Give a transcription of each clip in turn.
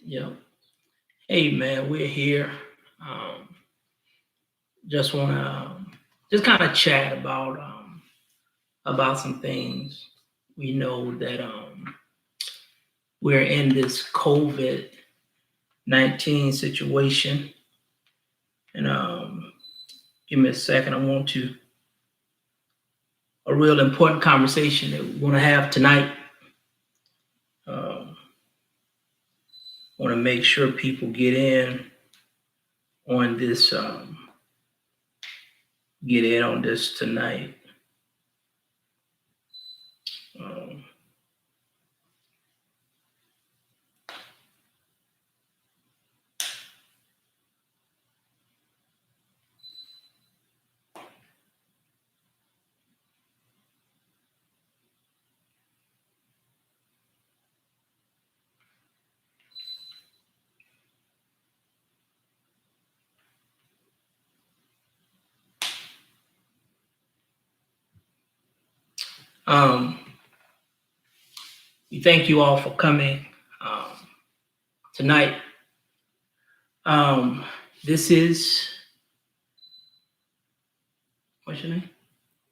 Yep. Hey man, we're here. Um, just want to just kind of chat about some things. We know that we're in this COVID-19 situation, and give me a second. I want to a real important conversation that we want to have tonight. Um, want to make sure people get in on this. Get in on this tonight. Um, um, we thank you all for coming um, tonight. Um, this is what's your name?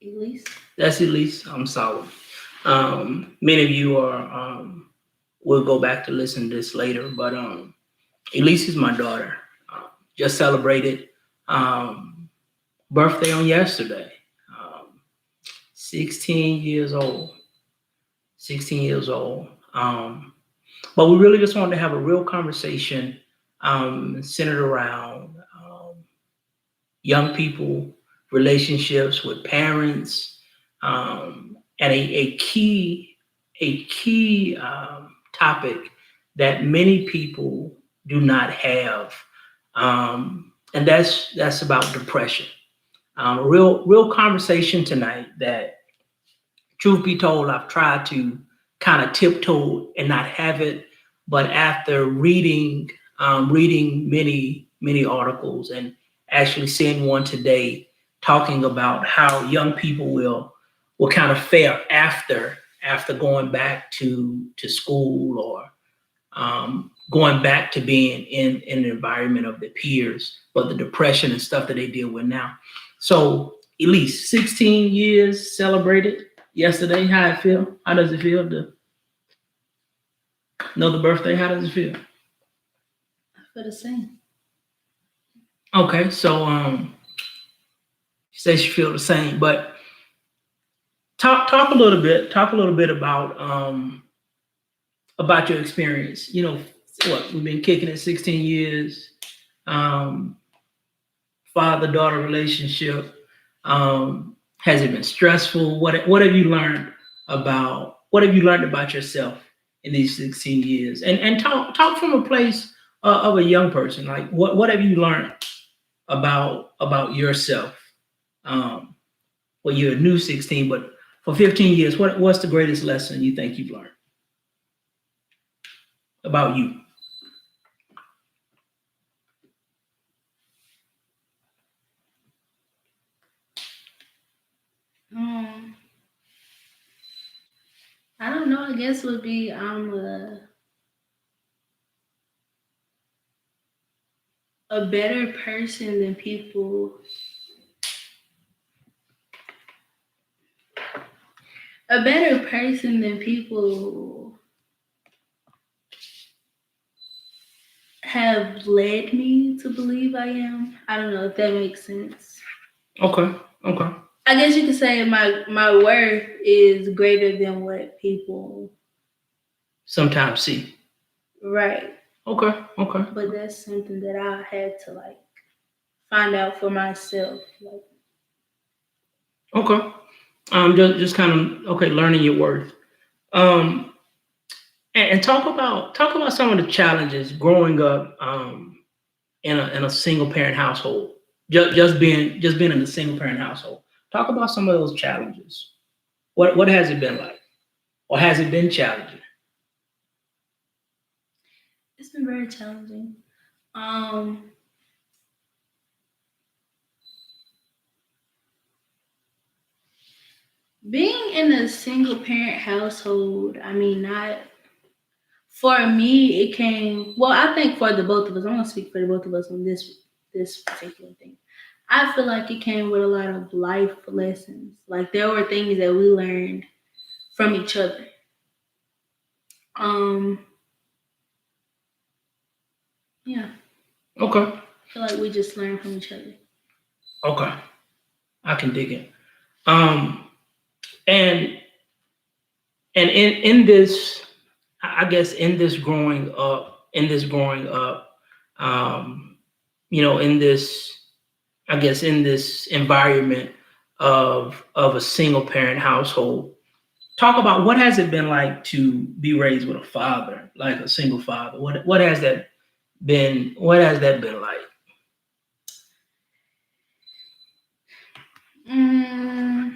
Elise. That's Elise. I'm sorry. Many of you are. We'll go back to listen to this later, but Elise is my daughter. Just celebrated um, birthday on yesterday. Um, 16 years old. 16 years old. But we really just wanted to have a real conversation centered around young people, relationships with parents, and a key topic that many people do not have, and that's about depression. A real conversation tonight that, truth be told, I've tried to kind of tiptoe and not have it, but after reading many articles and actually seeing one today talking about how young people will kind of fare after going back to school or going back to being in an environment of their peers, but the depression and stuff that they deal with now. So, Elise, 16 years celebrated yesterday. How it feel? How does it feel to know the birthday? How does it feel? I feel the same. Okay, so she says she feel the same, but talk a little bit about your experience. You know, what we've been kicking it 16 years. Um, Father daughter relationship. Has it been stressful? What have you learned about yourself in these 16 years? And talk from a place of a young person. Like what have you learned about yourself? Um, well, you're a new 16, but for 15 years, what's the greatest lesson you think you've learned about you? Um, I don't know. I guess would be a better person than people. A better person than people have led me to believe I am. I don't know if that makes sense. Okay, okay. I guess you could say my worth is greater than what people. Sometimes see. Right. Okay, okay, But that's something that I had to like find out for myself. Like, okay. Just kind of okay, learning your worth. Um, and talk about some of the challenges growing up in a single parent household. Just being in a single parent household. Talk about some of those challenges. What has it been like, or has it been challenging? it's been very challenging. Um, Being in a single parent household, I mean, not For me, it came. Well, I think for the both of us, I'm gonna speak for the both of us on this particular thing. I feel like it came with a lot of life lessons. Like there were things that we learned from each other. Um, yeah, Okay. I feel like we just learned from each other. Okay. I can dig it. Um, and in this, I guess in this growing up, um, in this, I guess in this environment of a single parent household, talk about what has it been like to be raised with a father, like a single father. What has that been? What has that been like? Mm,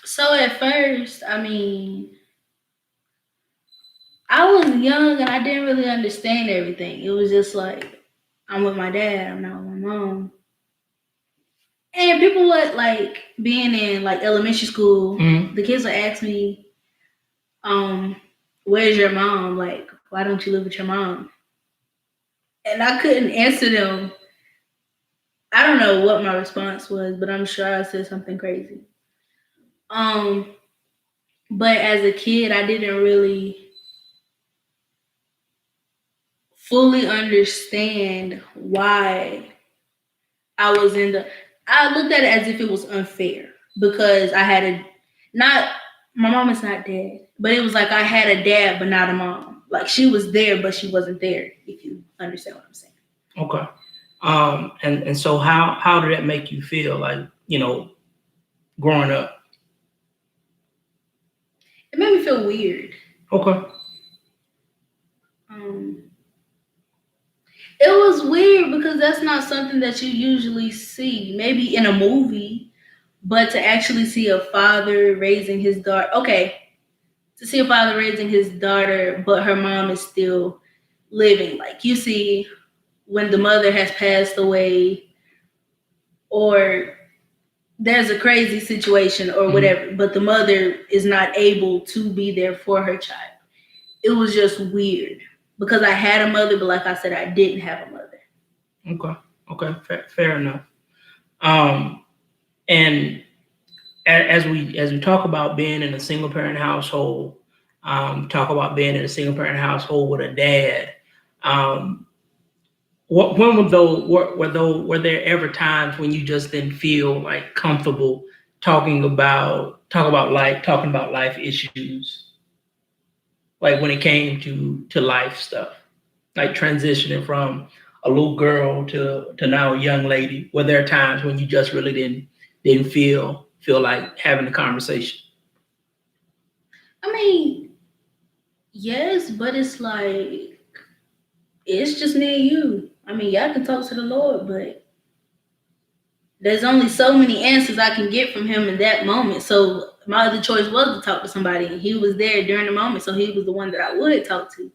so at first, I mean, I was young and I didn't really understand everything. It was just like I'm with my dad, I'm not with my mom. And people would like being in like elementary school, Mhm. the kids would ask me, um, where's your mom? Like, why don't you live with your mom? And I couldn't answer them. I don't know what my response was, but I'm sure I said something crazy. Um, but as a kid, I didn't really fully understand why I was in the. I looked at it as if it was unfair because I had a not. My mom is not dead, but it was like I had a dad, but not a mom. Like she was there, but she wasn't there. If you understand what I'm saying. Okay. And so how did that make you feel? Like growing up. It made me feel weird. Okay. Um, it was weird because that's not something that you usually see. Maybe in a movie, but to actually see a father raising his daughter. Okay, to see a father raising his daughter, but her mom is still living. Like you see when the mother has passed away, or there's a crazy situation or Mhm. whatever, but the mother is not able to be there for her child. It was just weird because I had a mother, but like I said, I didn't have a mother. Okay. Okay. Fair enough. Um, and as we talk about being in a single parent household, talk about being in a single parent household with a dad. Um, when were there ever times when you just didn't feel like comfortable talking about life issues, like when it came to life stuff, like transitioning from a little girl to now a young lady? Were there times when you just really didn't feel like having a conversation? I mean, yes, but it's like it's just me and you. I mean, y'all can talk to the Lord, but there's only so many answers I can get from him in that moment. So my other choice was to talk to somebody, and he was there during the moment, so he was the one that I would talk to.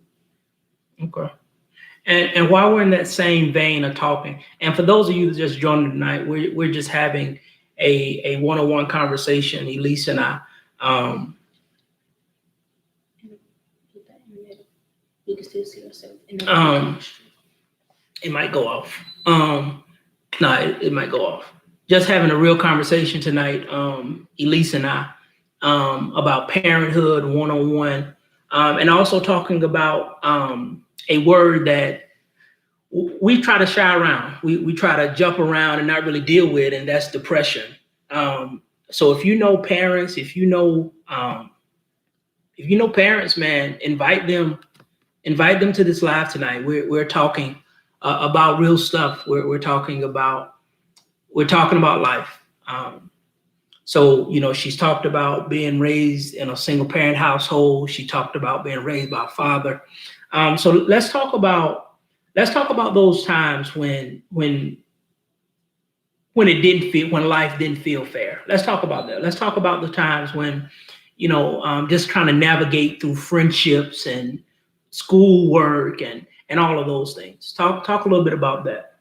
Okay. And while we're in that same vein of talking, and for those of you that just joined tonight, we're just having a one-on-one conversation, Elise and I. Um, You can still see yourself in the um, chemistry. it might go off. No, it might go off. Just having a real conversation tonight, Elise and I, about parenthood one-on-one, and also talking about a word that we try to shy around. We try to jump around and not really deal with, and that's depression. So if you know parents, man, invite them to this live tonight. We're talking about real stuff. We're talking about life. So she's talked about being raised in a single parent household. She talked about being raised by a father. So let's talk about those times when life didn't feel fair. Let's talk about that. Let's talk about the times when just trying to navigate through friendships and schoolwork and all of those things. Talk a little bit about that.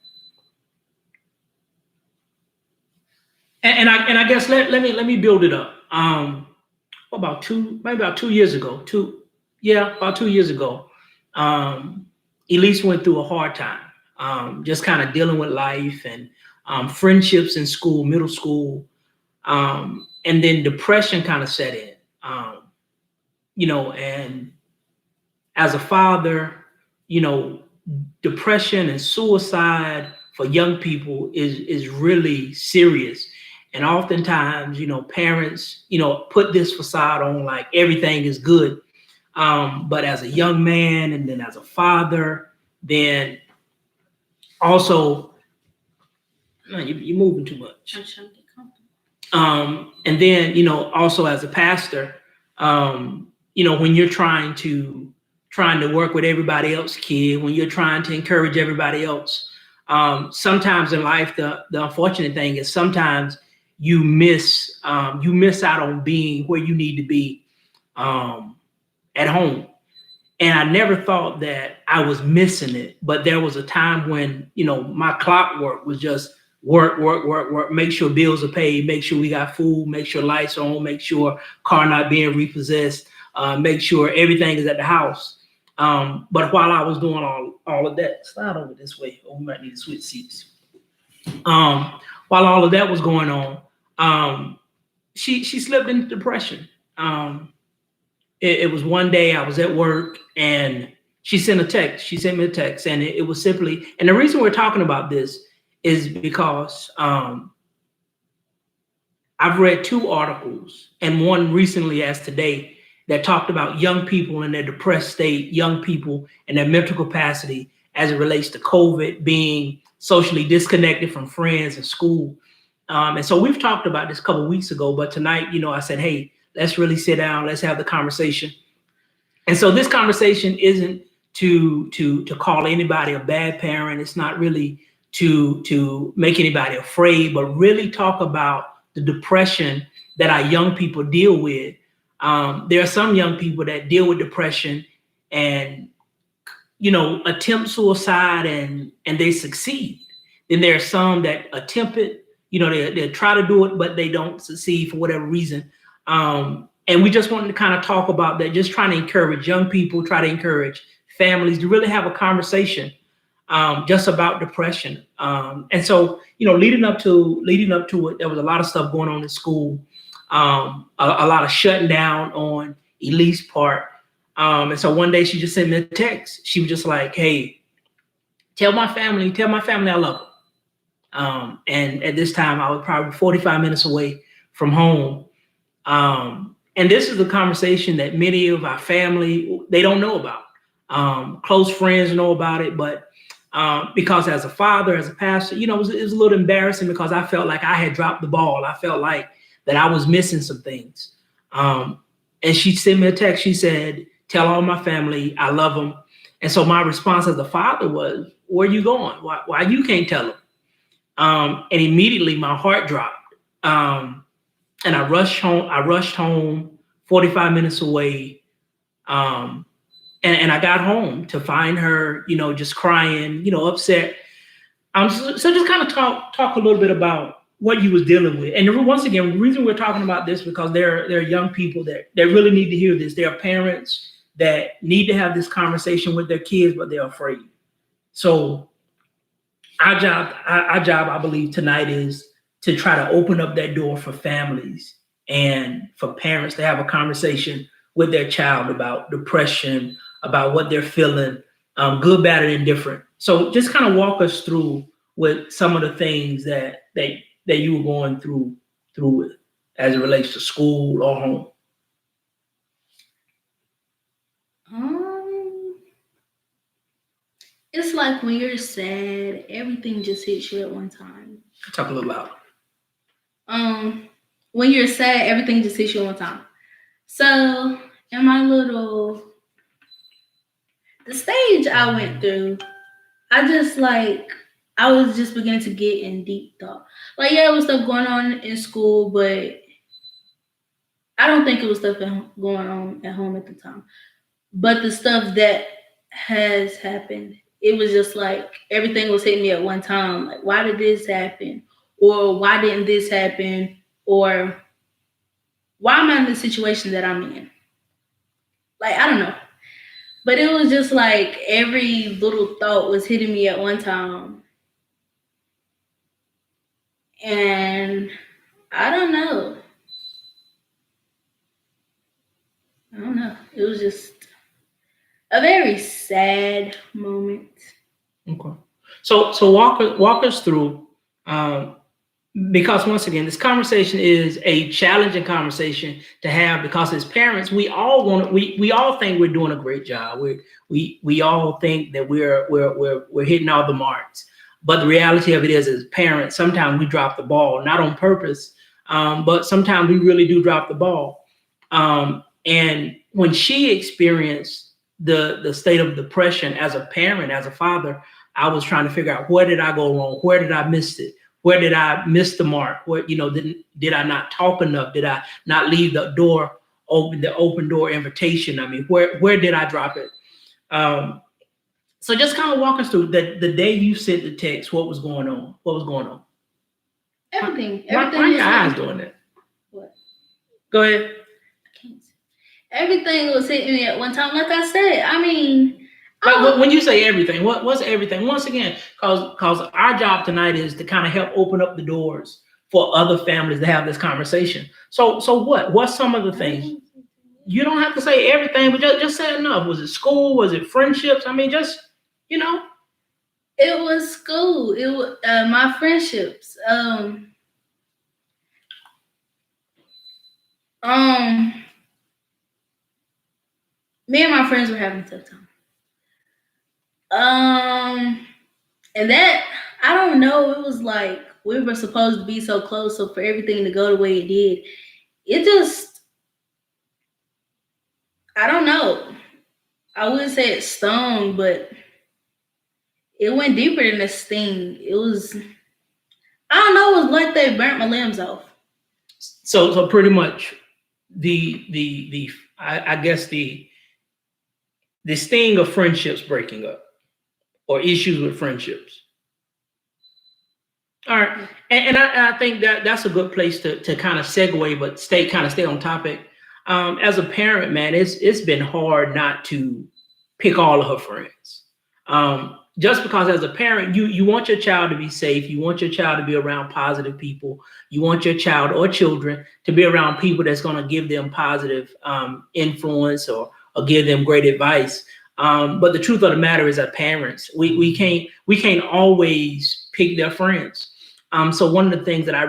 And I guess let me build it up. maybe about 2 years ago. About 2 years ago. Um, Elise went through a hard time, just kind of dealing with life and friendships in school, middle school, and then depression kind of set in. And as a father, you know, depression and suicide for young people is really serious. And oftentimes, parents, put this facade on like everything is good. But as a young man and then as a father, then also, no, you're moving too much. I'm trying to get comfortable. And then, also as a pastor, when you're trying to work with everybody else's kid, when you're trying to encourage everybody else, sometimes in life, the unfortunate thing is sometimes you miss out on being where you need to be at home. And I never thought that I was missing it, but there was a time when, my clockwork was just work, work, work, work, make sure bills are paid, make sure we got food, make sure lights are on, make sure car not being repossessed, make sure everything is at the house. But while I was doing all of that, slide over this way, or we might need to switch seats. While all of that was going on, she slipped into depression. It was one day I was at work and she sent me a text, and it was simply, and the reason we're talking about this is because I've read 2 articles, and one recently as today, that talked about young people in their depressed state, young people and their mental capacity as it relates to COVID, being socially disconnected from friends and school. And so we've talked about this a couple of weeks ago, but tonight, I said, hey, let's really sit down, let's have the conversation. And so this conversation isn't to call anybody a bad parent. It's not really to make anybody afraid, but really talk about the depression that our young people deal with. There are some young people that deal with depression and, attempt suicide and they succeed. Then there are some that attempt it, they try to do it, but they don't succeed for whatever reason. And we just wanted to kind of talk about that, just trying to encourage young people, try to encourage families to really have a conversation just about depression. And so, leading up to it, there was a lot of stuff going on in school, a lot of shutting down on Elise's part. And so one day she just sent me a text. She was just like, hey, tell my family I love them. And at this time, I was probably 45 minutes away from home. And this is a conversation that many of our family, they don't know about. Close friends know about it, but because as a father, as a pastor, it was a little embarrassing because I felt like I had dropped the ball. I felt like that I was missing some things. And she sent me a text. She said, tell all my family I love them. And so my response as a father was, where are you going? Why you can't tell them? And immediately my heart dropped. And I rushed home 45 minutes away. And I got home to find her, just crying, upset. So just kind of talk a little bit about what you was dealing with. And once again, the reason we're talking about this because there are young people that really need to hear this. There are parents that need to have this conversation with their kids, but they're afraid. So our job, I believe, tonight is to try to open up that door for families and for parents to have a conversation with their child about depression, about what they're feeling, good, bad, and indifferent. So just kind of walk us through with some of the things that you were going through it as it relates to school or home. It's like when you're sad, everything just hits you at one time. Talk a little louder. When you're sad, everything just hits you at one time. So in my the stage I went through, I was just beginning to get in deep thought. Like, yeah, there was stuff going on in school, but I don't think it was stuff going on at home at the time. But the stuff that has happened, it was just like everything was hitting me at one time. Like, why did this happen? Or why didn't this happen? Or why am I in the situation that I'm in? Like, I don't know. But it was just like every little thought was hitting me at one time. And I don't know. I don't know. It was just a very sad moment. Okay. So walk us through, um, because once again, this conversation is a challenging conversation to have because as parents, we all think we're doing a great job. We all think that we're hitting all the marks. But the reality of it is, as parents, sometimes we drop the ball, not on purpose, but sometimes we really do drop the ball. And when she experienced the state of depression as a parent, as a father, I was trying to figure out where did I go wrong, where did I miss it, where did I miss the mark, where did I not talk enough, did I not leave the door open, the open door invitation? I mean, where did I drop it? So just kind of walk us through the day you sent the text. What was going on? What was going on? Everything. Why are your eyes doing that? What? Go ahead. I can't see. Everything was hitting me at one time. Like I said, I mean, Like when you say everything, what's everything? Once again, because our job tonight is to kind of help open up the doors for other families to have this conversation. So what's some of the things? You don't have to say everything, but just say enough. Was it school? Was it friendships? I mean, just it was school. It was my friendships. Me and my friends were having a tough time. And that I don't know. It was like we were supposed to be so close, so for everything to go the way it did, it just I don't know. I wouldn't say it stung, but it went deeper than a sting. It was I don't know. It was like they burnt my limbs off. So pretty much I guess the sting of friendships breaking up or issues with friendships. All right, and I think that's a good place to kind of segue, but stay on topic. As a parent, man, it's been hard not to pick all of her friends. Just because as a parent, you want your child to be safe, you want your child to be around positive people, you want your child or children to be around people that's going to give them positive influence or give them great advice. But the truth of the matter is, that parents, we can't always pick their friends. So one of the things that I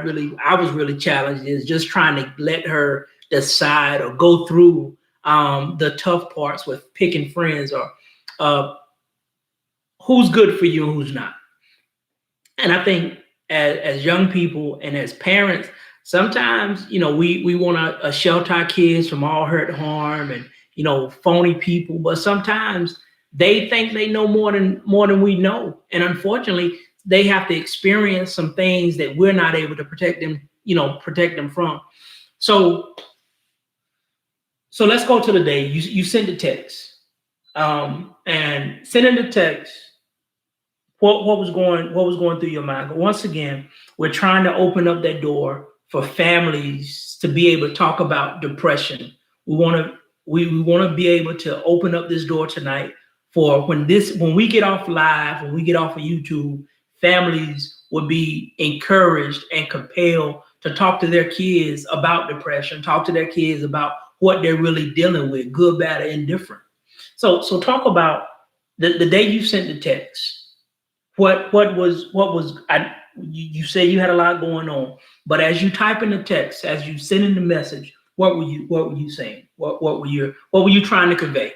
was really challenged is just trying to let her decide or go through the tough parts with picking friends or who's good for you and who's not. And I think as young people and as parents, sometimes we want to shelter our kids from all hurt, harm, and phony people. But sometimes they think they know more than we know, and unfortunately, they have to experience some things that we're not able to protect them from. So let's go to the day you send a text, and sending the text. What was going through your mind? But once again, we're trying to open up that door for families to be able to talk about depression. We want to be able to open up this door tonight for when we get off live, when we get off of YouTube, families would be encouraged and compelled to talk to their kids about depression, talk to their kids about what they're really dealing with, good, bad, or indifferent. So talk about the day you sent the text. What was you say you had a lot going on, but as you type in the text, as you send in the message, what were you saying? What were you trying to convey?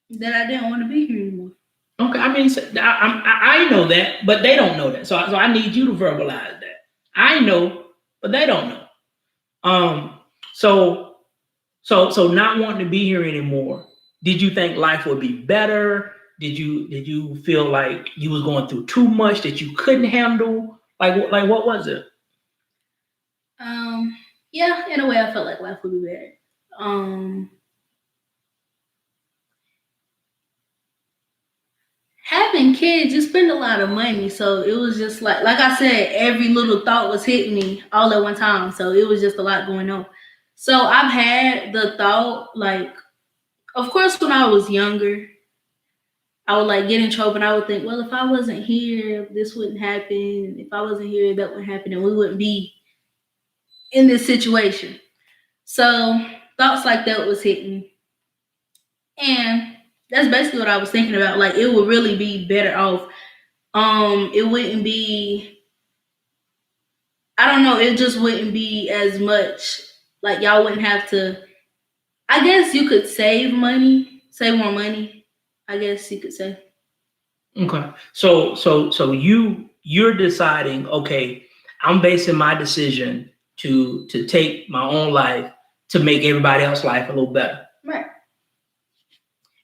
That I didn't want to be here anymore. Okay, I mean, I know that, but they don't know that. So I need you to verbalize that. I know, but they don't know. So not wanting to be here anymore. Did you think life would be better? Did you feel like you was going through too much that you couldn't handle? Like what was it? Yeah, in a way, I felt like life would be better. having kids, you spend a lot of money. So it was just like I said, every little thought was hitting me all at one time. So it was just a lot going on. So I've had the thought, like, of course, when I was younger, I would like get in trouble and I would think, well, if I wasn't here, this wouldn't happen. If I wasn't here, that wouldn't happen, and we wouldn't be in this situation. So thoughts like that was hitting. And that's basically what I was thinking about. Like it would really be better off. It wouldn't be, I don't know, it just wouldn't be as much, like y'all wouldn't have to, I guess you could save more money. I guess you could say. Okay. So you're deciding, okay, I'm basing my decision to take my own life to make everybody else's life a little better. Right.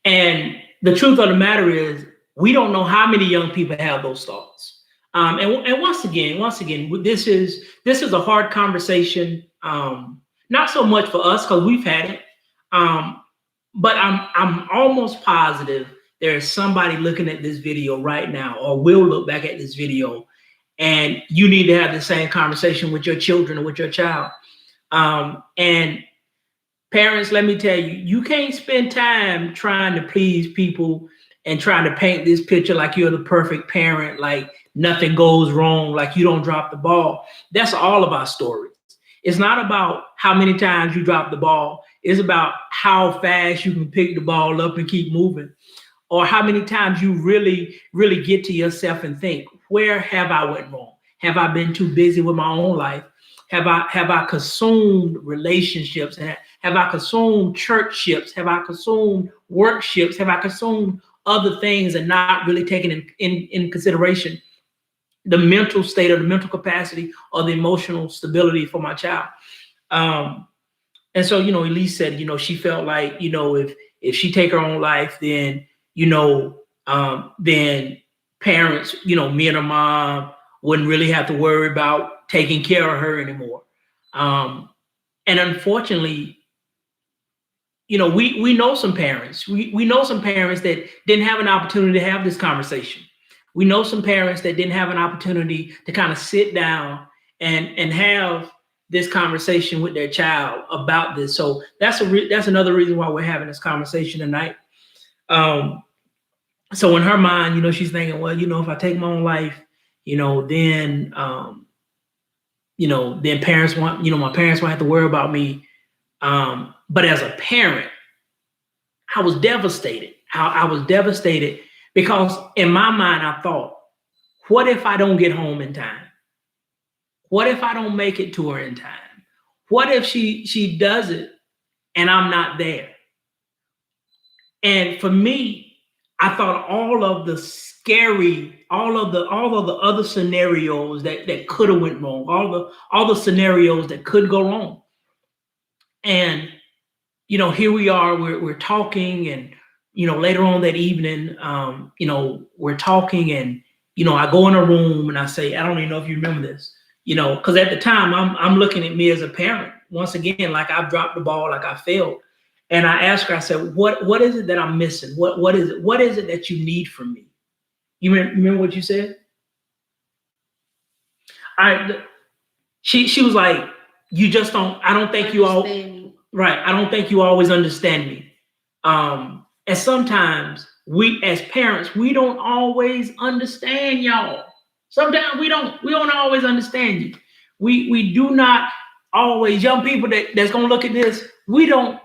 And the truth of the matter is, we don't know how many young people have those thoughts. And once again, this is a hard conversation. Not so much for us because we've had it, but I'm almost positive there is somebody looking at this video right now, or will look back at this video, and you need to have the same conversation with your children or with your child. And parents, let me tell you, you can't spend time trying to please people and trying to paint this picture like you're the perfect parent, like nothing goes wrong, like you don't drop the ball. That's all of our stories. It's not about how many times you drop the ball. It's about how fast you can pick the ball up and keep moving, or how many times you really, really get to yourself and think, where have I went wrong? Have I been too busy with my own life? Have I consumed relationships? Have I consumed churchships? Have I consumed workships? Have I consumed other things and not really taken in consideration the mental state or the mental capacity or the emotional stability for my child? And so, Elise said, she felt like, if she take her own life, then, then parents, me and her mom wouldn't really have to worry about taking care of her anymore. And unfortunately, we know some parents. We know some parents that didn't have an opportunity to have this conversation. We know some parents that didn't have an opportunity to kind of sit down and have this conversation with their child about this. So that's another reason why we're having this conversation tonight. So in her mind, she's thinking, well, if I take my own life, then then parents want, my parents won't have to worry about me. But as a parent, I was devastated. I was devastated because in my mind, I thought, what if I don't get home in time? What if I don't make it to her in time? What if she does it and I'm not there? And for me, I thought all of the other scenarios that could have went wrong, all the scenarios that could go wrong. And here we are, we're talking, and later on that evening, we're talking, and I go in a room and I say, I don't even know if you remember this, because at the time I'm looking at me as a parent once again, like I've dropped the ball, like I failed. And I asked her, I said, what is it that I'm missing? What is it? What is it that you need from me? You remember what you said? She was like, you just don't, I don't think you all, right. I don't think you always understand me. And sometimes we as parents, we don't always understand y'all. Sometimes we don't always understand you. We do not always, young people that's going to look at this, we don't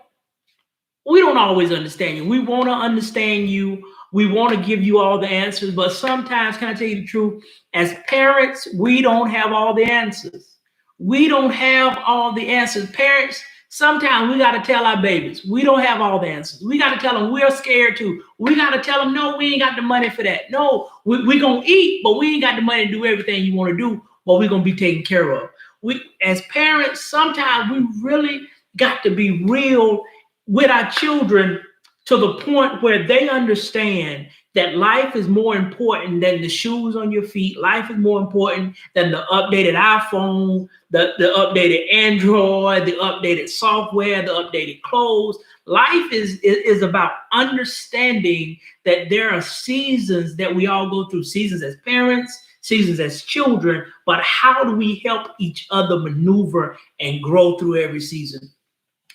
always understand you. We want to understand you. We want to give you all the answers, but sometimes, can I tell you the truth? As parents, we don't have all the answers. We don't have all the answers. Parents, sometimes we got to tell our babies, we don't have all the answers. We got to tell them we're scared too. We got to tell them, no, we ain't got the money for that. No, we're going to eat, but we ain't got the money to do everything you want to do, but we're going to be taken care of. We, as parents, sometimes we really got to be real with our children to the point where they understand that life is more important than the shoes on your feet. Life is more important than the updated iPhone, the updated Android, the updated software, the updated clothes. Life is about understanding that there are seasons that we all go through, seasons as parents, seasons as children, but how do we help each other maneuver and grow through every season?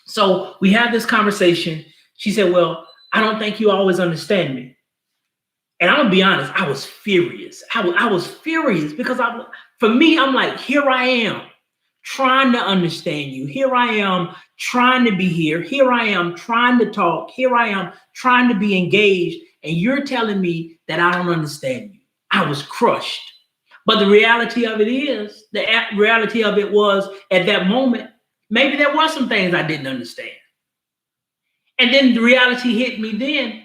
So we had this conversation. She said, well, I don't think you always understand me. And I'm gonna be honest, I was furious. I was furious because for me, I'm like, here I am trying to understand you. Here I am trying to be here. Here I am trying to talk. Here I am trying to be engaged. And you're telling me that I don't understand you. I was crushed. But the reality of it is, the reality of it was at that moment, maybe there were some things I didn't understand. And then the reality hit me then.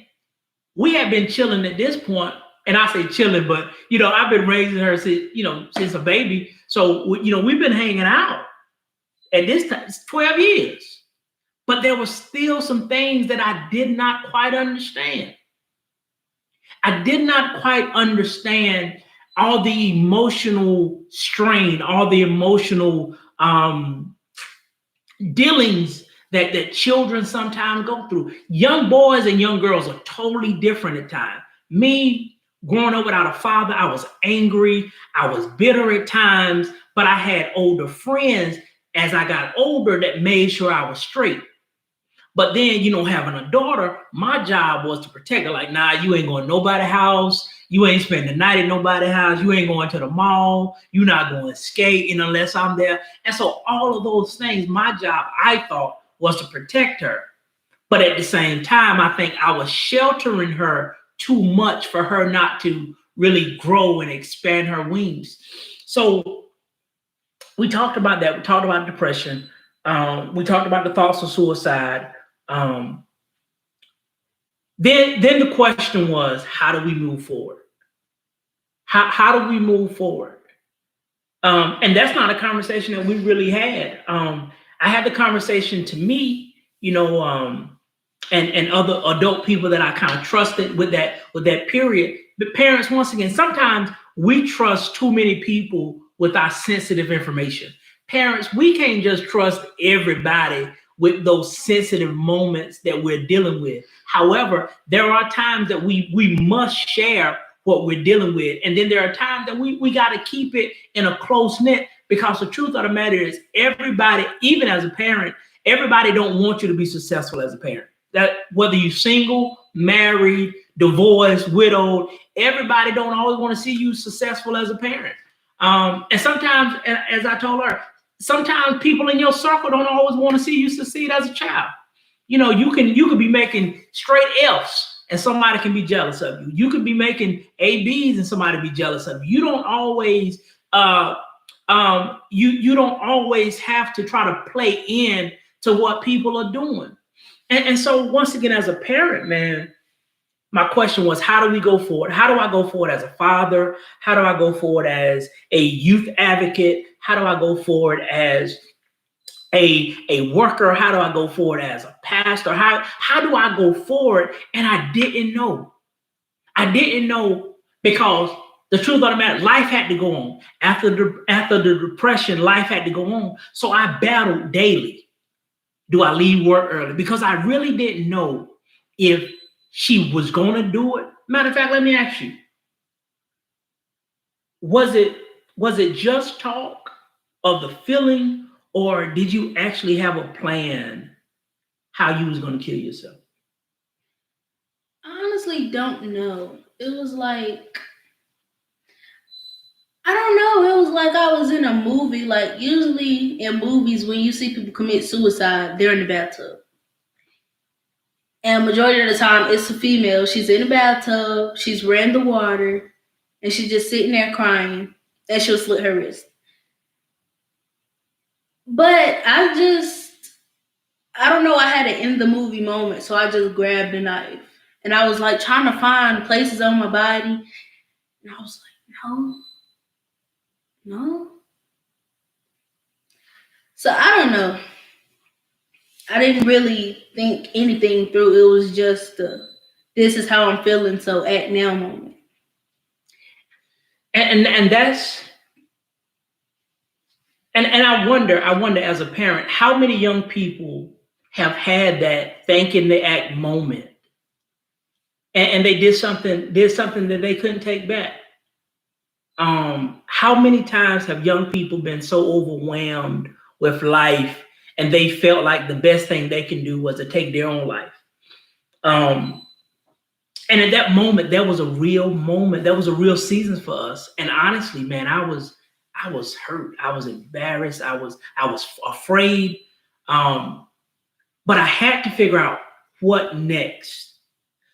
We had been chilling at this point, and I say chilling, but I've been raising her since a baby. So we've been hanging out at this time, 12 years. But there were still some things that I did not quite understand. I did not quite understand all the emotional strain, all the emotional dealings that children sometimes go through. Young boys and young girls are totally different at times. Me, growing up without a father, I was angry. I was bitter at times, but I had older friends as I got older that made sure I was straight. But then, having a daughter, my job was to protect her. Like, nah, you ain't going to nobody's house. You ain't spending the night at nobody's house. You ain't going to the mall. You're not going skating unless I'm there. And so all of those things, my job, I thought, was to protect her. But at the same time, I think I was sheltering her too much for her not to really grow and expand her wings. So we talked about that. We talked about depression. We talked about the thoughts of suicide. Then the question was, how do we move forward? How do we move forward? And that's not a conversation that we really had. I had the conversation to me, and other adult people that I kind of trusted with that period. But parents, once again, sometimes we trust too many people with our sensitive information. Parents, we can't just trust everybody with those sensitive moments that we're dealing with. However, there are times that we must share what we're dealing with. And then there are times that we got to keep it in a close knit, because the truth of the matter is everybody, even as a parent, everybody don't want you to be successful as a parent. That whether you're single, married, divorced, widowed, everybody don't always want to see you successful as a parent. And sometimes, as I told her, sometimes people in your circle don't always want to see you succeed as a child. You could be making straight F's and somebody can be jealous of you. You could be making ABs and somebody be jealous of you. You don't always you don't always have to try to play in to what people are doing. And so once again, as a parent, man, my question was, how do we go forward? How do I go forward as a father? How do I go forward as a youth advocate? How do I go forward as a worker? How do I go forward as a pastor? How do I go forward? And I didn't know. I didn't know, because the truth of the matter, life had to go on. After the depression, life had to go on. So I battled daily. Do I leave work early? Because I really didn't know if she was going to do it. Matter of fact, let me ask you, was it just talk of the feeling, or did you actually have a plan how you was going to kill yourself? I honestly don't know. It was like, I don't know. It was like I was in a movie. Like, usually in movies, when you see people commit suicide, they're in the bathtub. And majority of the time, it's a female. She's in the bathtub. She's ran the water, and she's just sitting there crying, and she'll slit her wrist. But I don't know. I had an in the movie moment, so I just grabbed a knife, and I was like trying to find places on my body, and I was like, no, no. So I don't know. I didn't really think anything through. It was just this is how I'm feeling, so act now moment. And that's and I wonder as a parent, how many young people have had that thinking the act moment, and they did something that they couldn't take back. How many times have young people been so overwhelmed with life and they felt like the best thing they can do was to take their own life? Um, and at that moment, there was a real moment. There was a real season for us. And honestly, man, I was hurt. I was embarrassed. I was afraid. But I had to figure out what next.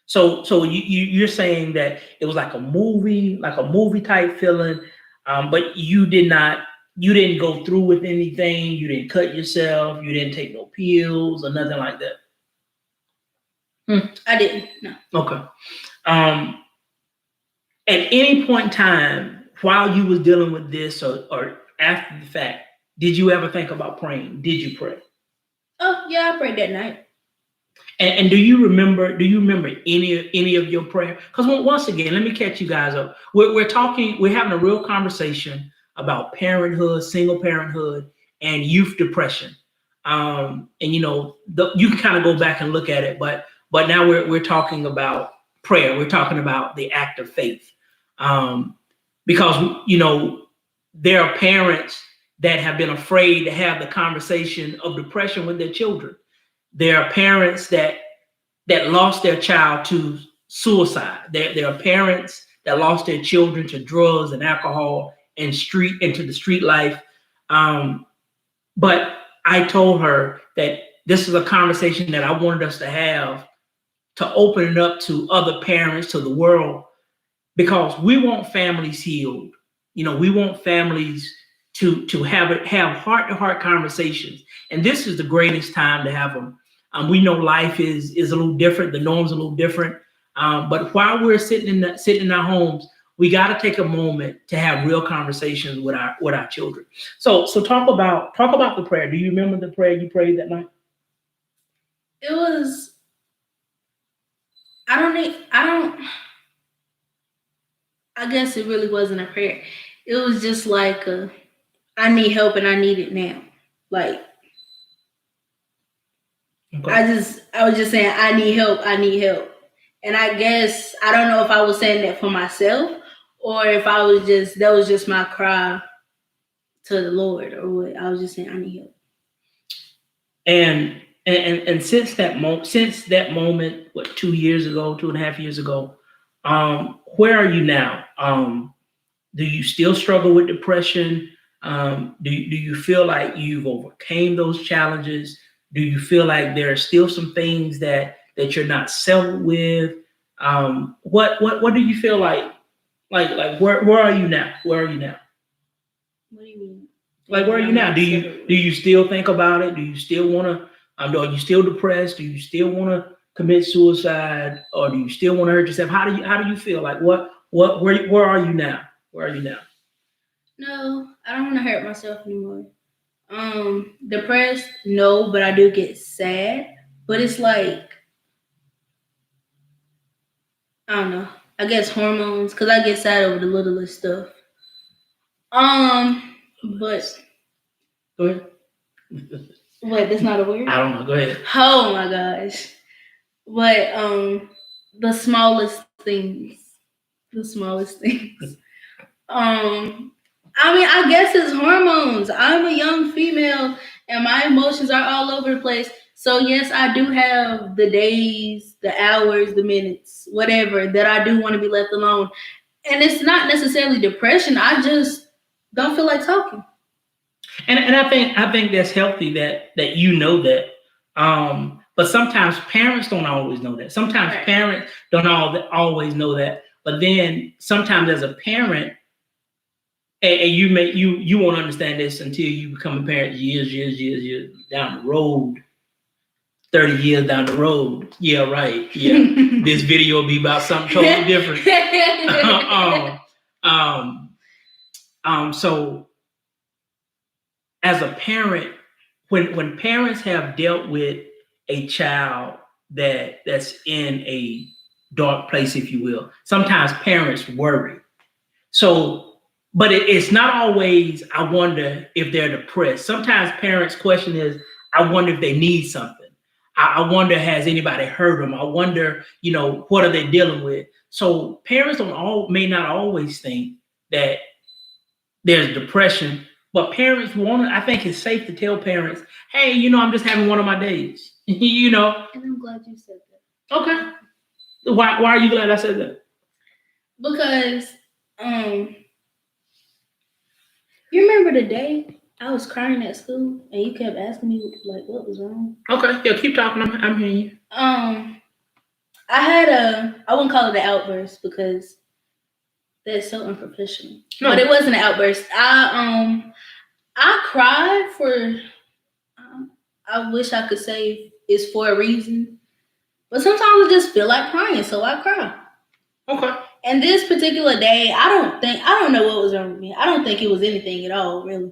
So you're saying that it was like a movie type feeling, but you didn't go through with anything. You didn't cut yourself. You didn't take no pills or nothing like that. I didn't. No. Okay. At any point in time while you was dealing with this or after the fact, did you ever think about praying? Did you pray? Oh yeah, I prayed that night. And do you remember any of your prayer? Because once again, let me catch you guys up. We're having a real conversation about parenthood, single parenthood, and youth depression. And you can kind of go back and look at it, but now we're talking about prayer. We're talking about the act of faith. Because there are parents that have been afraid to have the conversation of depression with their children. There are parents that lost their child to suicide. There are parents that lost their children to drugs and alcohol and into the street life. But I told her that this is a conversation that I wanted us to have, to open it up to other parents, to the world, because we want families healed. We want families to have heart-to-heart conversations, and this is the greatest time to have them. We know life is a little different, the norm's a little different, but while we're sitting in our homes, we got to take a moment to have real conversations with our children. So talk about the prayer. Do you remember the prayer you prayed that night? It was. I guess it really wasn't a prayer. It was just like I need help and I need it now. Like Okay. I was just saying I need help. And I guess I don't know if I was saying that for myself or if that was just my cry to the Lord or what. I was just saying I need help. And since that moment, what, 2.5 years ago, where are you now? Do you still struggle with depression? Do you feel like you've overcame those challenges? Do you feel like there are still some things that you're not settled with? What do you feel like? Like where are you now? Where are you now? What do you mean? Like where are you now? Do you still think about it? Do you still want to? Are you still depressed? Do you still want to commit suicide, or do you still want to hurt yourself? How do you feel? Like where are you now? Where are you now? No, I don't want to hurt myself anymore. Depressed, no, but I do get sad. But it's like I don't know. I guess hormones, because I get sad over the littlest stuff. But Go ahead. wait, that's not a word? I don't know. Go ahead. Oh my gosh. But the smallest things. The smallest things. I mean, I guess it's hormones. I'm a young female and my emotions are all over the place. So yes, I do have the days, the hours, the minutes, whatever that I do want to be left alone. And it's not necessarily depression. I just don't feel like talking. And I think that's healthy that you know that. But sometimes parents don't always know that. Sometimes Right. Parents don't always know that. But then sometimes as a parent, and you won't understand this until you become a parent years down the road. 30 years down the road. Yeah, right. Yeah. This video will be about something totally different. So as a parent, when parents have dealt with a child that's in a dark place, if you will. Sometimes parents worry. So, but it's not always, I wonder if they're depressed. Sometimes parents' question is, I wonder if they need something. I wonder, has anybody hurt them? I wonder, what are they dealing with? So parents may not always think that there's depression, but parents I think it's safe to tell parents, hey, I'm just having one of my days, And I'm glad you said that. Okay. Why are you glad I said that? Because, you remember the day I was crying at school and you kept asking me like what was wrong? Okay, yeah, keep talking. I'm hearing you. I had I wouldn't call it an outburst because that's so unprofessional. No. But it wasn't an outburst. I cried for. I wish I could say it's for a reason, but sometimes I just feel like crying, so I cry. Okay. And this particular day, I don't know what was wrong with me. I don't think it was anything at all, really.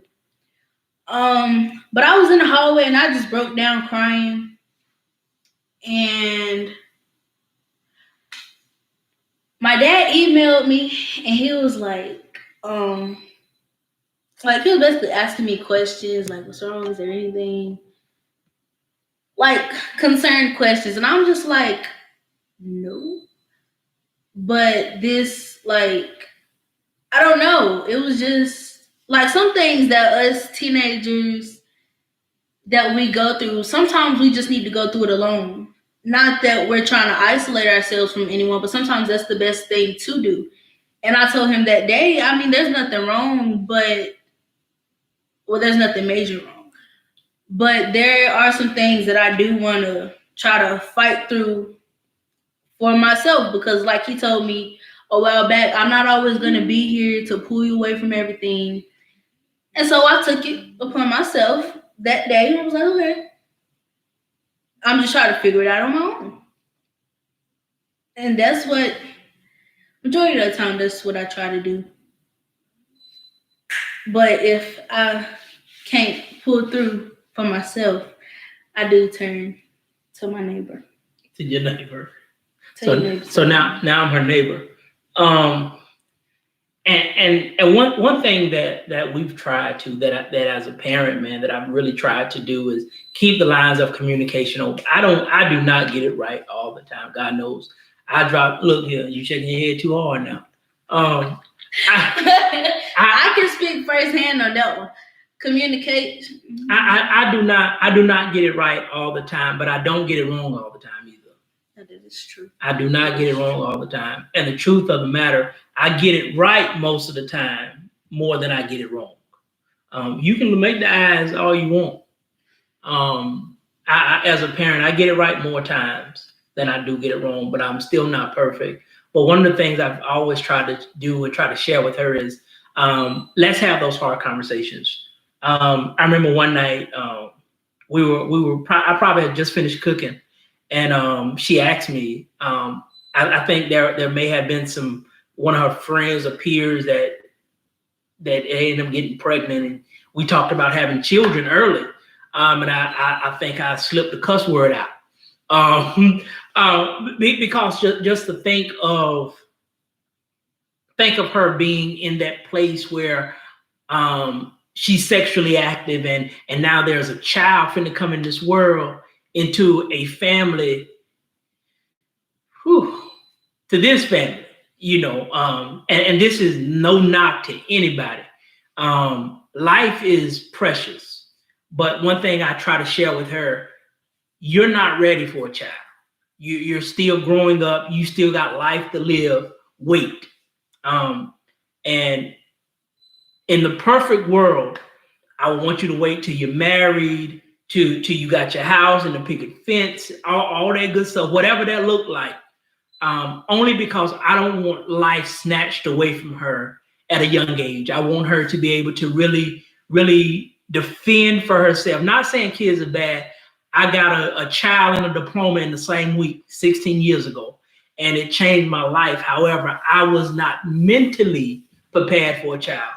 But I was in the hallway and I just broke down crying, and my dad emailed me and he was like he was basically asking me questions like, what's wrong? Is there anything? Like concerned questions. And I'm just like, no. But this, like, I don't know. It was just like some things that us teenagers that we go through, sometimes we just need to go through it alone. Not that we're trying to isolate ourselves from anyone, but sometimes that's the best thing to do. And I told him that day, I mean, there's nothing wrong, there's nothing major wrong. But there are some things that I do want to try to fight through for myself, because like he told me a while back, I'm not always going to be here to pull you away from everything. And so I took it upon myself that day. I was like, okay, I'm just trying to figure it out on my own. And that's what, majority of the time, that's what I try to do. But if I can't pull through for myself, I do turn to my neighbor. To your neighbor. So now I'm her neighbor. And one thing that we've tried to, that as a parent, man, that I've really tried to do is keep the lines of communication open. I do not get it right all the time. God knows. Look here, you shaking your head too hard now. I can speak firsthand on that one. Communicate. I do not get it right all the time, but I don't get it wrong all the time either. That is true. I do not get it wrong all the time. And the truth of the matter, I get it right most of the time more than I get it wrong. You can make the eyes all you want. I as a parent, I get it right more times than I do get it wrong, but I'm still not perfect. But one of the things I've always tried to do and try to share with her is, let's have those hard conversations. I remember one night I probably had just finished cooking, and she asked me. I think there may have been one of her friends or peers that ended up getting pregnant, and we talked about having children early. And I think I slipped the cuss word out. Because just to think of her being in that place where she's sexually active, and now there's a child finna come in this world into a family, to this family, and this is no knock to anybody. Life is precious, but one thing I try to share with her, you're not ready for a child. You're still growing up. You still got life to live. Wait. And in the perfect world, I want you to wait till you're married, till you got your house and the picket fence, all that good stuff, whatever that looked like. Only because I don't want life snatched away from her at a young age. I want her to be able to really, really defend for herself. Not saying kids are bad. I got a child and a diploma in the same week 16 years ago, and it changed my life. However, I was not mentally prepared for a child.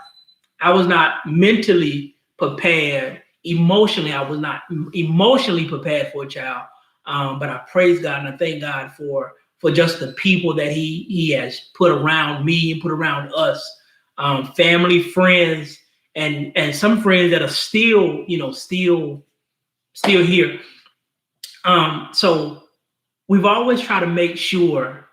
I was not mentally prepared. Emotionally, I was not emotionally prepared for a child. But I praise God and I thank God for for just the people that he has put around me and put around us, family, friends, and some friends that are still, still here. So we've always tried to make sure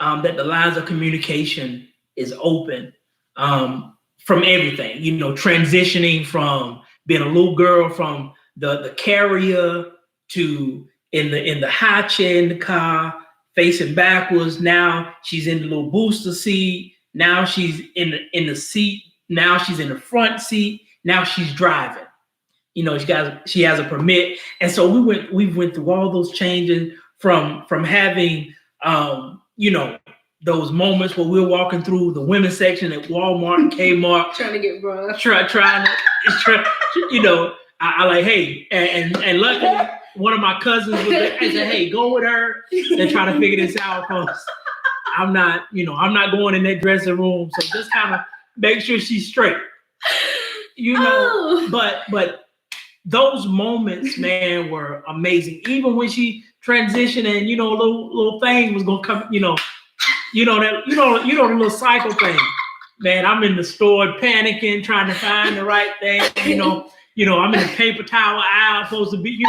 that the lines of communication is open, from everything, transitioning from being a little girl from the carrier to in the high chair in the car, facing backwards. Now she's in the little booster seat. Now she's in the seat. Now she's in the front seat. Now she's driving. She has a permit, and so we went through all those changes from having those moments where we're walking through the women's section at Walmart and Kmart, trying to get bro, trying to, I like, hey, and luckily one of my cousins was there and said, hey, go with her and try to figure this out, because I'm not going in that dressing room, so just kind of make sure she's straight, but those moments, man, were amazing. Even when she transitioned and a little thing was gonna come, the little cycle thing. Man, I'm in the store panicking, trying to find the right thing. I'm in the paper towel aisle, supposed to be,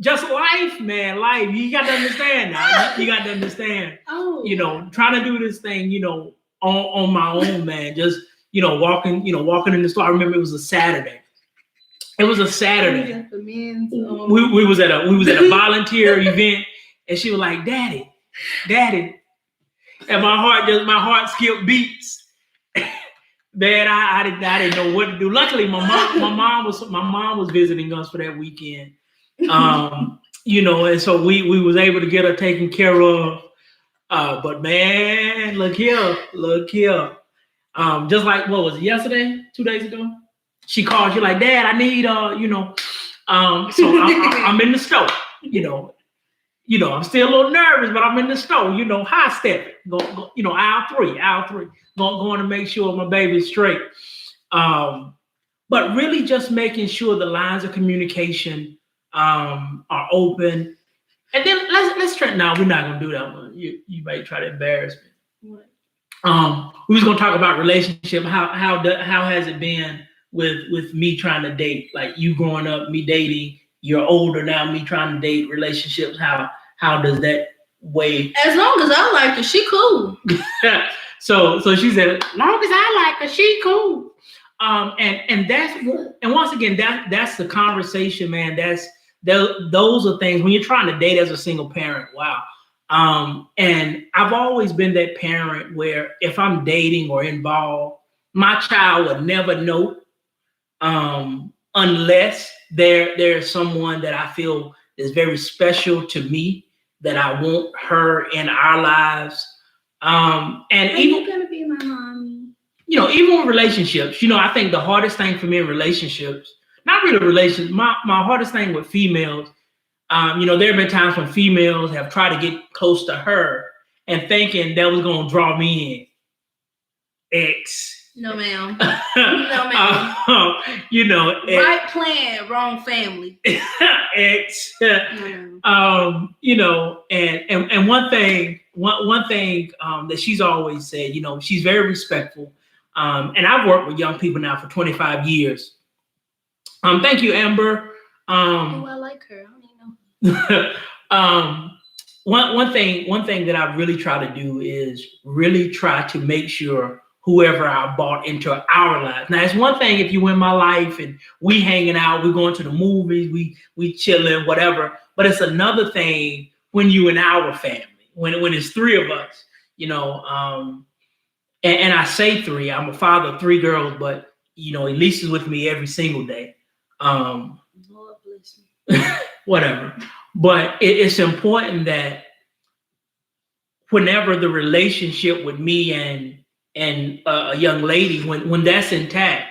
just life, man. Life. You got to understand now. You got to understand. Trying to do this thing, on my own, man. Just walking in the store. I remember it was a Saturday. It was a Saturday. We was at a volunteer event, and she was like, "Daddy," and my heart skipped beats. Man, I didn't know what to do. Luckily, my mom was visiting us for that weekend. And so we was able to get her taken care of. But man, look here. Just like, what was it, yesterday, 2 days ago? She called, you're like, Dad, I need, so I'm in the store, I'm still a little nervous, but I'm in the store, high stepping, go, aisle three, going to make sure my baby's straight. But really just making sure the lines of communication are open. And then let's try. No, we're not gonna do that one. You might try to embarrass me. What? We was gonna talk about relationship. How has it been with me trying to date? Like you growing up, me dating. You're older now, me trying to date. Relationships. How does that weigh? As long as I like her, she cool. So she said, as long as I like her, she cool. And once again, that's the conversation, man. Those are things when you're trying to date as a single parent. Wow. And I've always been that parent where if I'm dating or involved, my child would never know, unless there's someone that I feel is very special to me, that I want her in our lives. And even gonna be my mommy. Even with relationships, I think the hardest thing for me in relationships, not really relations, my hardest thing with females, there have been times when females have tried to get close to her and thinking that was going to draw me in. No, ma'am. No, ma'am. Right plan, wrong family. And one thing that she's always said, she's very respectful. And I've worked with young people now for 25 years. Thank you, Amber. I like her. I don't know. One thing that I really try to do is really try to make sure whoever I brought into our lives. Now, it's one thing if you in my life and we hanging out, we going to the movies, we chilling, whatever. But it's another thing when you in our family, when it's three of us, and I say three. I'm a father of three girls, but Elise is with me every single day. Lord bless me. Whatever. But it's important that whenever the relationship with me and a young lady, when that's intact,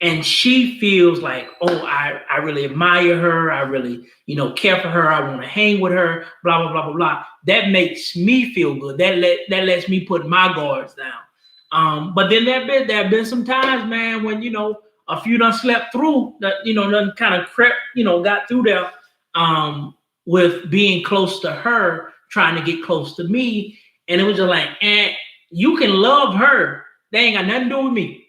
and she feels like, oh, I really admire her, I really care for her, I want to hang with her, blah blah blah blah blah. That makes me feel good. That lets me put my guards down. But then there have been some times, man, when a few done slept through that, done kind of crept, got through there. with being close to her, trying to get close to me. And it was just like, you can love her. They ain't got nothing to do with me.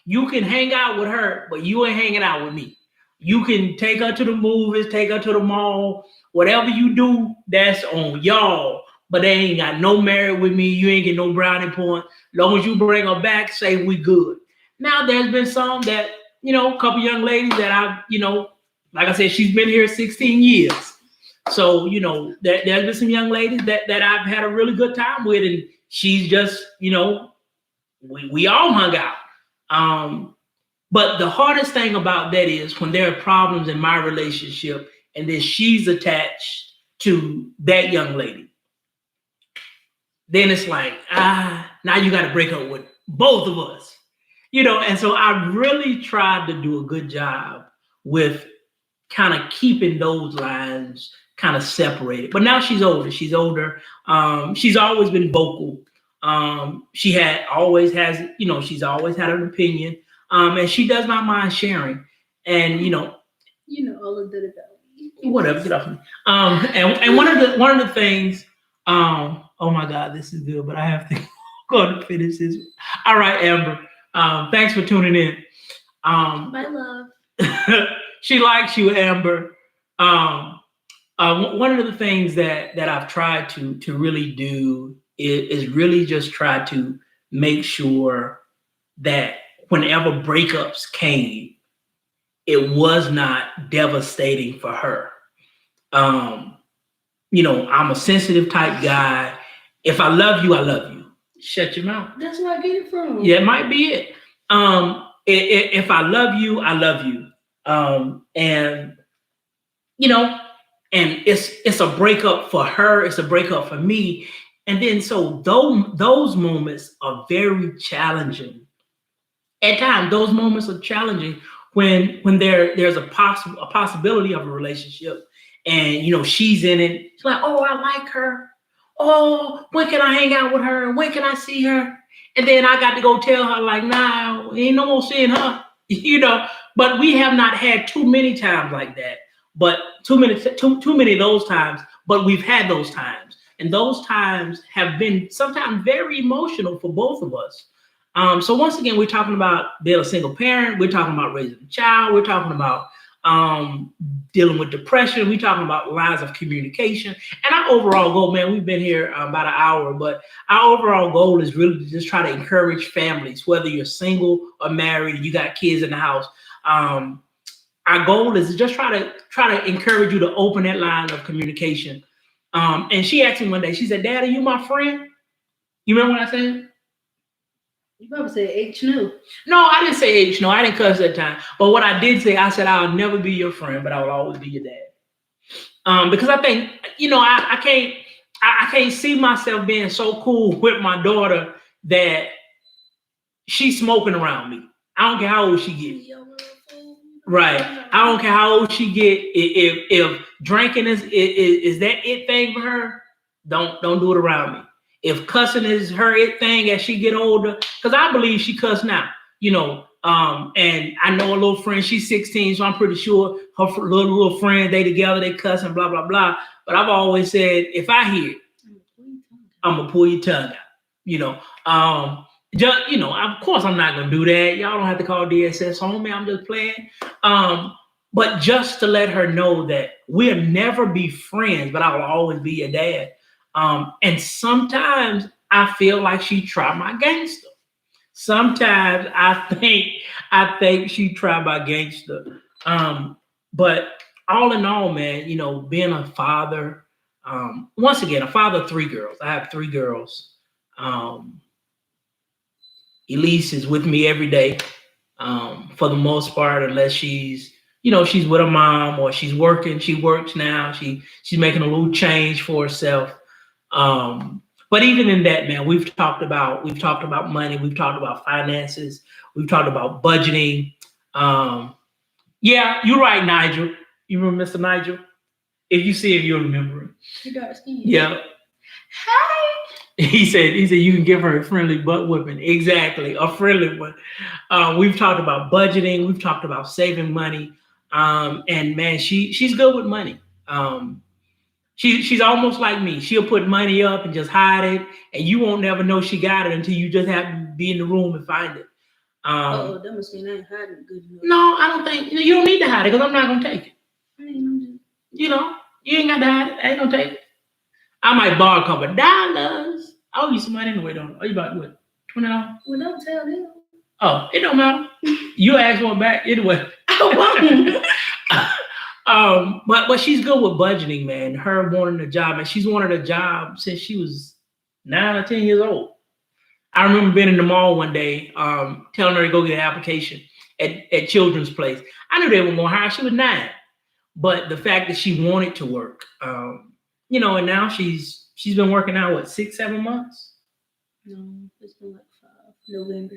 You can hang out with her, but you ain't hanging out with me. You can take her to the movies, take her to the mall, whatever you do, that's on y'all. But they ain't got no merit with me. You ain't get no brownie point. Long as you bring her back, say we good. Now there's been some that, a couple young ladies that like I said, she's been here 16 years. So, there's been some young ladies that I've had a really good time with, and she's just, we all hung out. But the hardest thing about that is when there are problems in my relationship and then she's attached to that young lady. Then it's like, now you got to break up with both of us, and so I really tried to do a good job with kind of keeping those lines kind of separated. But now she's older. She's always been vocal. She always has an opinion. And she does not mind sharing. And all of that about me. Whatever, get off me. And one of the things, oh my God, this is good, but I have to go to finish this. All right, Amber. Thanks for tuning in. My love. She likes you, Amber. One of the things that I've tried to really do is really just try to make sure that whenever breakups came, it was not devastating for her. I'm a sensitive type guy. If I love you, I love you. Shut your mouth. That's where I get it from. Yeah, it might be it. If I love you, I love you. And it's a breakup for her. It's a breakup for me. And then so those moments are very challenging. At times, those moments are challenging when there's a possibility of a relationship, and she's in it. She's like, oh, I like her. Oh, when can I hang out with her? When can I see her? And then I got to go tell her like, nah, ain't no more seeing her. But we have not had too many times like that. But too many of those times. But we've had those times, and those times have been sometimes very emotional for both of us. So once again, we're talking about being a single parent. We're talking about raising a child. We're talking about dealing with depression. We're talking about lines of communication. And our overall goal, man, we've been here about an hour, but our overall goal is really to just try to encourage families, whether you're single or married, you got kids in the house. Our goal is to just try to encourage you to open that line of communication. And she asked me one day, she said, Dad, are you my friend? You remember what I said? You probably said H no. No, I didn't say H no. I didn't cuss that time. But what I did say, I said, I'll never be your friend, but I will always be your dad. Because I think, I can't see myself being so cool with my daughter that she's smoking around me. I don't care how old she gets. Right. I don't care how old she get. If drinking is that it thing for her, don't do it around me. If cussing is her it thing as she get older, because I believe she cuss now, and I know a little friend, she's 16, so I'm pretty sure her little friend, they together, they cuss and blah, blah, blah. But I've always said, if I hear it, I'm going to pull your tongue out, of course I'm not going to do that. Y'all don't have to call DSS home, man. I'm just playing. But just to let her know that we'll never be friends, but I will always be your dad. And sometimes I feel like she tried my gangster. Sometimes I think she tried my gangster. But all in all, man, being a father, once again, a father of 3 girls. I have 3 girls. Elise is with me every day, for the most part, unless she's with her mom or she's working. She works now. She's making a little change for herself. But even in that, man, we've talked about money. We've talked about finances. We've talked about budgeting. Yeah, you're right, Nigel. You remember Mr. Nigel? If you see him, you'll remember him. Yeah. Hey. He said you can give her a friendly butt whipping. Exactly, a friendly one. We've talked about budgeting. We've talked about saving money. And man, she's good with money. She's almost like me. She'll put money up and just hide it, and you won't never know she got it until you just have to be in the room and find it. That must mean I ain't hiding it good enough. No, I don't think you don't need to hide it because I'm not gonna take it. I mean, I'm just... You know, you ain't got to hide it. I ain't gonna take it. I might borrow a couple of dollars. I'll use some money anyway, don't I? Are you about what? $20? Well, don't tell them. Oh, it don't matter. You ask one back anyway. But she's good with budgeting, man. Her wanting a job, and she's wanted a job since she was 9 or 10 years old. I remember being in the mall one day, telling her to go get an application at Children's Place. I knew they were going to hire. She was 9, but the fact that she wanted to work, you know, and now she's been working out what 6-7 months. No, it's been like 5 November.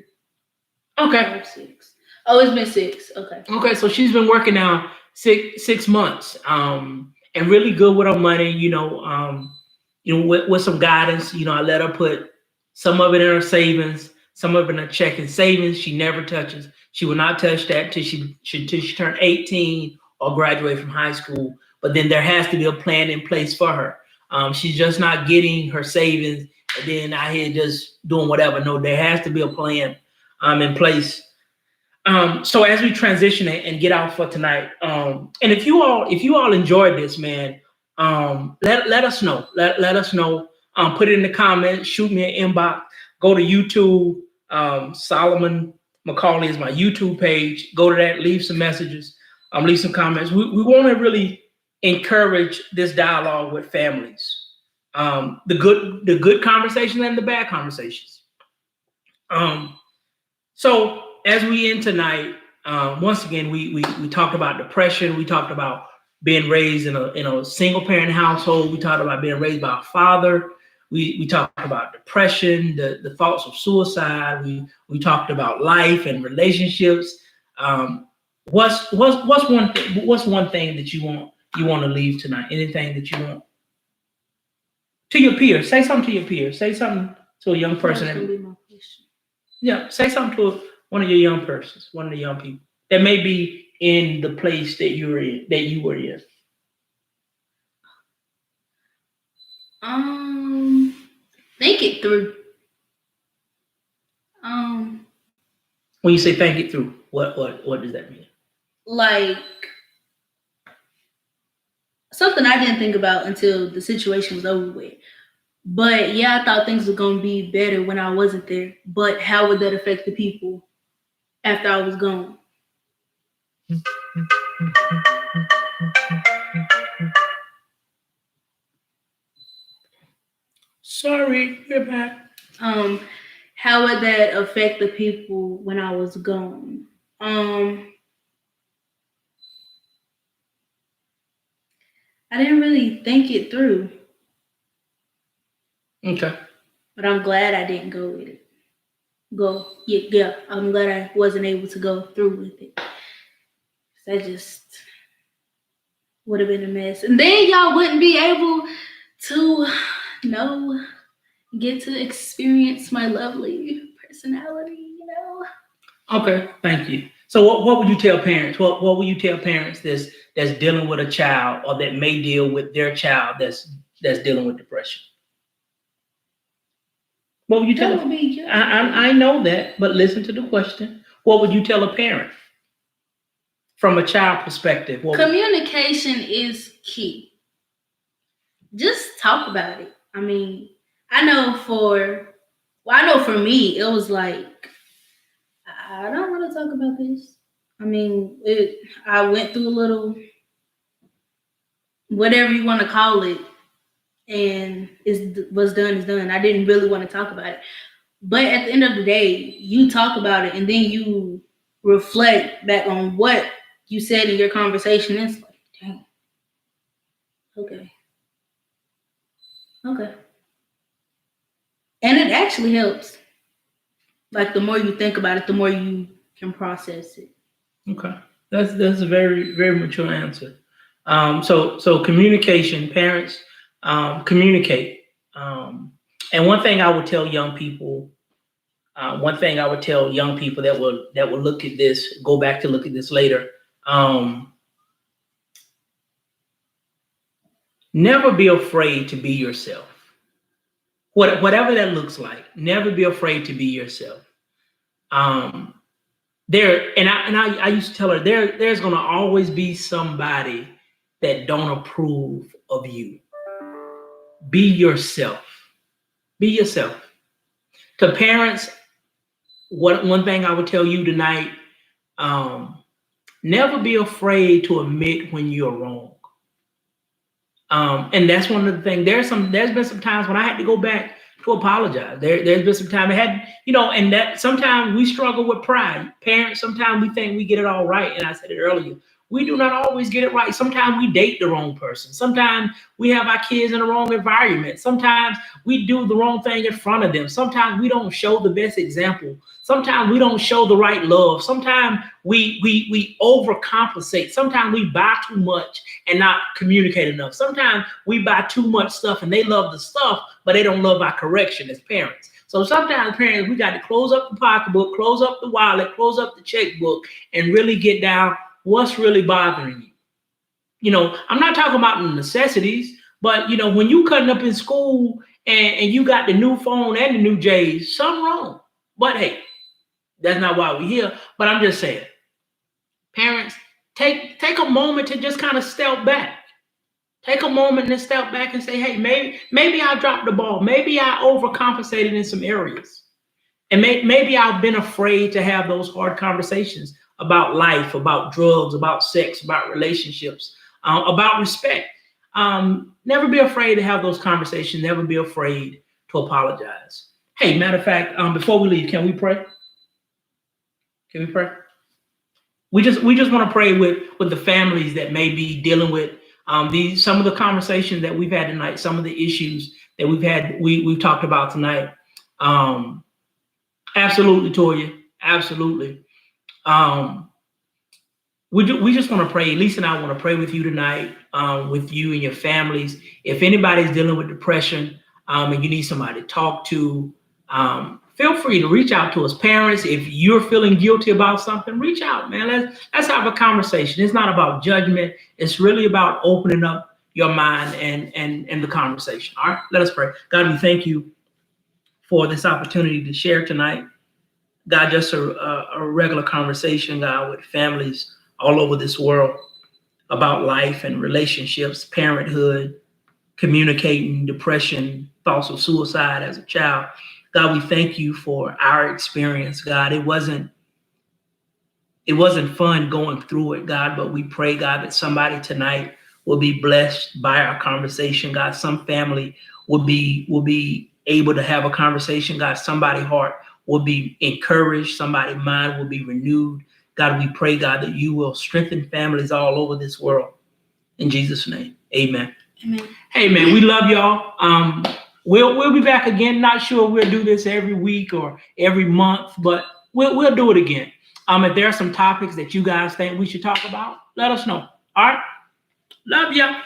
Okay. 5, 6. Oh, it's been 6. Okay. Okay, so she's been working now 6 months, and really good with her money. You know, with some guidance. You know, I let her put some of it in her savings, some of it in her checking. Savings she never touches. She will not touch that till she turn 18 or graduate from high school. But then there has to be a plan in place for her. She's just not getting her savings and then out here just doing whatever. No, there has to be a plan in place. So as we transition and get out for tonight, and if you all enjoyed this, man, let us know. Let us know. Put it in the comments. Shoot me an inbox. Go to YouTube. Solomon McCauley is my YouTube page. Go to that. Leave some messages. Leave some comments. We want to really encourage this dialogue with families. The good conversations and the bad conversations. So as we end tonight, once again, we talked about depression. We talked about being raised in a single parent household. We talked about being raised by a father. We talked about depression, the thoughts of suicide. We talked about life and relationships. What's one thing that you want to leave tonight? Anything that you want to your peers? Say something to your peers. Say something to a young person. That's gonna be my question. Yeah, say something to one of your young persons, one of the young people that may be in the place that you were in. Think it through. When you say think it through, what does that mean? Like something I didn't think about until the situation was over with. But yeah, I thought things were gonna be better when I wasn't there. But how would that affect the people after I was gone? Sorry, you're back. How would that affect the people when I was gone? I didn't really think it through. Okay. But I'm glad I didn't go with it. Yeah, I'm glad I wasn't able to go through with it. That just would have been a mess. And then y'all wouldn't be able to get to experience my lovely personality, Okay, thank you. So what would you tell parents? What would you tell parents that's dealing with a child or that may deal with their child that's dealing with depression? What would you tell them? I know that, but listen to the question. What would you tell a parent from a child perspective? Communication is key. Just talk about it. I mean, I know for me, it was like, I don't want to talk about this. I mean, I went through a little, whatever you want to call it, and what's done is done. I didn't really want to talk about it. But at the end of the day, you talk about it and then you reflect back on what you said in your conversation. It's like, dang. Okay. And it actually helps. Like the more you think about it, the more you can process it. Okay. That's a very, very mature answer. So communication, parents, communicate. And one thing I would tell young people, that will look at this, go back to look at this later. Never be afraid to be yourself. Whatever that looks like, never be afraid to be yourself. I used to tell her there's gonna always be somebody that don't approve of you. Be yourself. Be yourself. To parents, one thing I would tell you tonight, never be afraid to admit when you're wrong. And that's one of the things. There's been some times when I had to go back to apologize. There's been some time and that sometimes we struggle with pride. Parents, sometimes we think we get it all right. And I said it earlier, we do not always get it right. Sometimes we date the wrong person. Sometimes we have our kids in the wrong environment. Sometimes we do the wrong thing in front of them. Sometimes we don't show the best example. Sometimes we don't show the right love. Sometimes we overcompensate. Sometimes we buy too much and not communicate enough. Sometimes we buy too much stuff and they love the stuff, but they don't love our correction as parents. So sometimes parents, we got to close up the pocketbook, close up the wallet, close up the checkbook, and really get down what's really bothering you. I'm not talking about the necessities, but when you cutting up in school and you got the new phone and the new J's, something wrong. But hey, that's not why we're here. But I'm just saying, parents, take a moment to just kind of step back. Take a moment and step back and say, hey, maybe I dropped the ball. Maybe I overcompensated in some areas. And maybe I've been afraid to have those hard conversations about life, about drugs, about sex, about relationships, about respect. Never be afraid to have those conversations. Never be afraid to apologize. Hey, matter of fact, before we leave, can we pray? Can we pray? We just want to pray with the families that may be dealing with some of the conversations that we've had tonight, some of the issues that we've talked about tonight. Absolutely, Toya. Absolutely. We just want to pray. Lisa and I want to pray with you tonight, with you and your families. If anybody's dealing with depression and you need somebody to talk to, feel free to reach out to us. Parents, if you're feeling guilty about something, reach out, man. Let's have a conversation. It's not about judgment. It's really about opening up your mind and the conversation. All right, let us pray. God, we thank you for this opportunity to share tonight. God, just a regular conversation, God, with families all over this world about life and relationships, parenthood, communicating, depression, thoughts of suicide as a child. God, we thank you for our experience, God. It wasn't fun going through it, God, but we pray, God, that somebody tonight will be blessed by our conversation, God. Some family will be able to have a conversation, God. Somebody's heart will be encouraged. Somebody's mind will be renewed. God, we pray, God, that you will strengthen families all over this world. In Jesus' name, amen. Amen. Hey, man, we love y'all. We'll be back again. Not sure we'll do this every week or every month, but we'll do it again. If there are some topics that you guys think we should talk about, let us know. All right. Love ya.